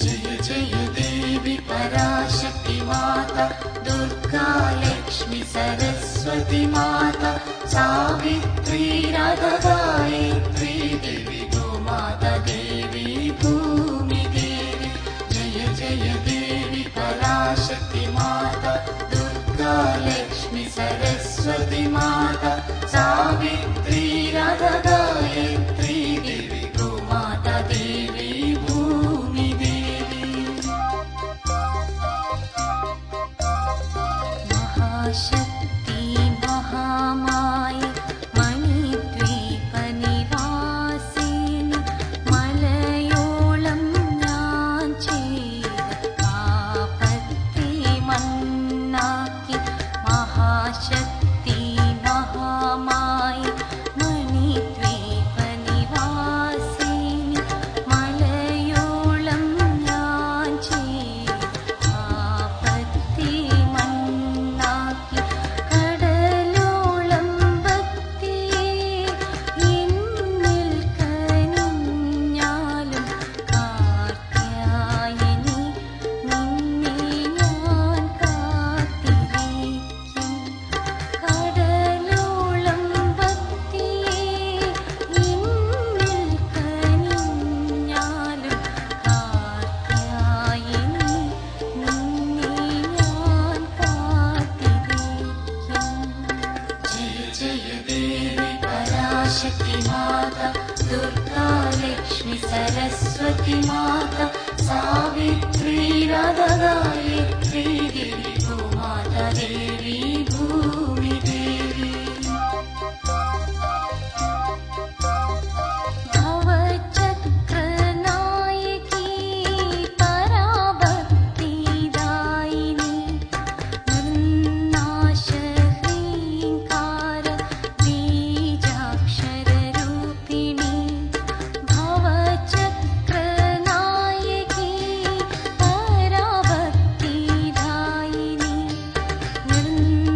जय जय देवी पराशक्ति माता, दुर्गा लक्ष्मी सरस्वती माता, सावित्री राधा गायत्री देवी गोमाता देवी भूमि देवी। जय जय देवी पराशक्ति माता, दुर्गा लक्ष्मी सरस्वती माता, सावित्री राधा गायत्री देवी गोमाता देवी भूमि देवी। महाशक्ति महामाय मणिद्वीप निवासिनी, मलयोളം ഞാൻ ചെയ്ത പാപത്തെ മണ്ണാക്കി. महाशक्ति महामाय मणिद्वीप निवासिनी, മലയോളം ഞാൻ ചെയ്ത പാപത്തെ മണ്ണാക്കി. കടലോളം ഭക്തിയെ എന്നിൽ കനിഞ്ഞാലും കാർത്യായനി നിന്നെ ഞാൻ കാത്തിരിക്കും. കടലോളം ഭക്തിയെ എന്നിൽ കനിഞ്ഞാലും കാർത്യായനി നിന്നെ ഞാൻ കാത്തിരിക്കും. जय जय देवी पराशक्ति माता, दुर्गा लक्ष्मी सरस्वती माता, सावित्री राधा गायत्री देवी गोमाता देवी भूमि देवी। भवचक्रनायकी पराभक्तिदायिनी, निर्नाशह्रीङ्कार बीजाक्षररूपिणी। भवचक्रनायकी पराभक्तिदायिनी, निर्नाशह्रीङ्कार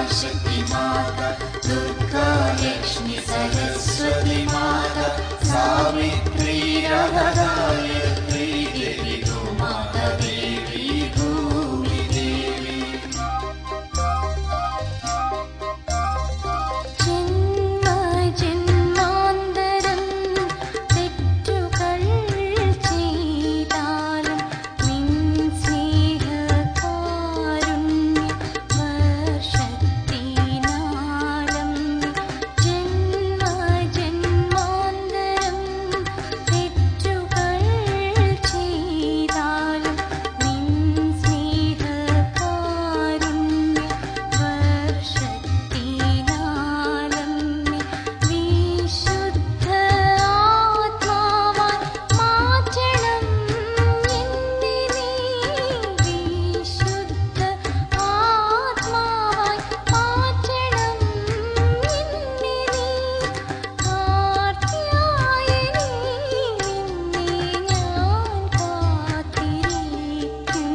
पराशक्ति माता दुर्गा लक्ष्मी सरस्वती माता सावित्री राधा गायत्री देवी गो माता देवी भूमि देवी जन्म जन्मान्तरं തെറ്റുകൾ ചെയ്താലും നിൻ സ്നേഹകാരുണ്യ വർഷത്തിനാലം ജന്മ ജന്മാന്തരം തെറ്റുകൾ ചെയ്താലും നിൻ സ്നേഹകാരുണ്യ വർഷത്തിനാലം വിശുദ്ധ ആത്മാവായി മാറ്റണം എന്നെ നീ വിശുദ്ധ ആത്മാവായി മാറ്റണം എന്നെ നീ കാർത്യായനി നിന്നെ ഞാൻ കാത്തിരിക്കും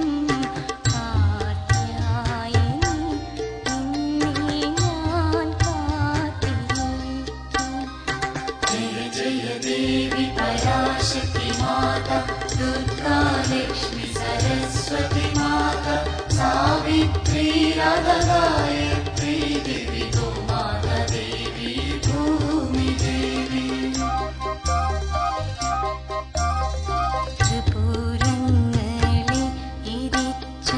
കാർത്യായനി നിന്നെ ഞാൻ കാത്തിരിക്കും जय जय देवी पराशक्ति माता दुर्गा लक्ष्मी सरस्वती माता सावित्री राधा गायत्री देवी गो माता देवी भूमि देवी त्रिपुरങ്ങളെ ഇരിച്ച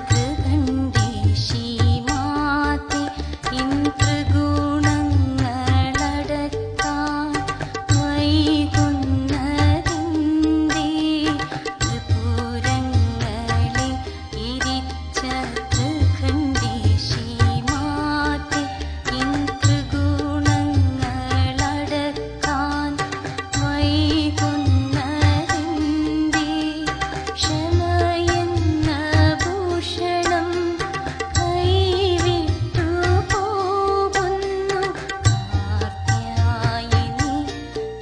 ത്രികണ്ഠേശി മാതേ ഇൻ ത്രിഗുണങ്ങളടക്കാൻ വൈകുന്നതിൻ്റെ ത്രിപുരങ്ങളെ ഇരിച്ച ത്രികണ്ഠേശി മാതേ ഇൻ ത്രിഗുണങ്ങളടക്കാൻ വൈകുന്നതിൻ്റെ ക്ഷമയെന്ന ഭൂഷണം കൈവിട്ടു പോകുന്നു കാർത്യായനി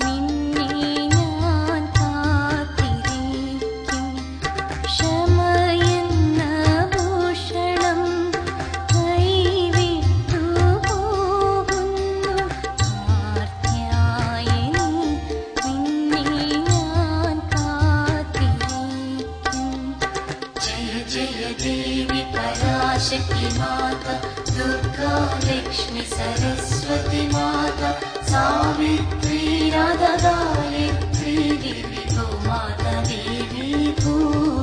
നിന്നെ ഞാൻ കാത്തിരിക്കും ക്ഷമയെന്ന ഭൂഷണം കൈവിട്ടു പോകുന്നു കാർത്യായനി നിന്നെ ഞാൻ കാത്തിരിക്കും जय जय देवी पराशक्ति माता दुर्गा लक्ष्मी सरस्वती माता सावित्री राधा गायत्री देवी गो माता देवी भूमि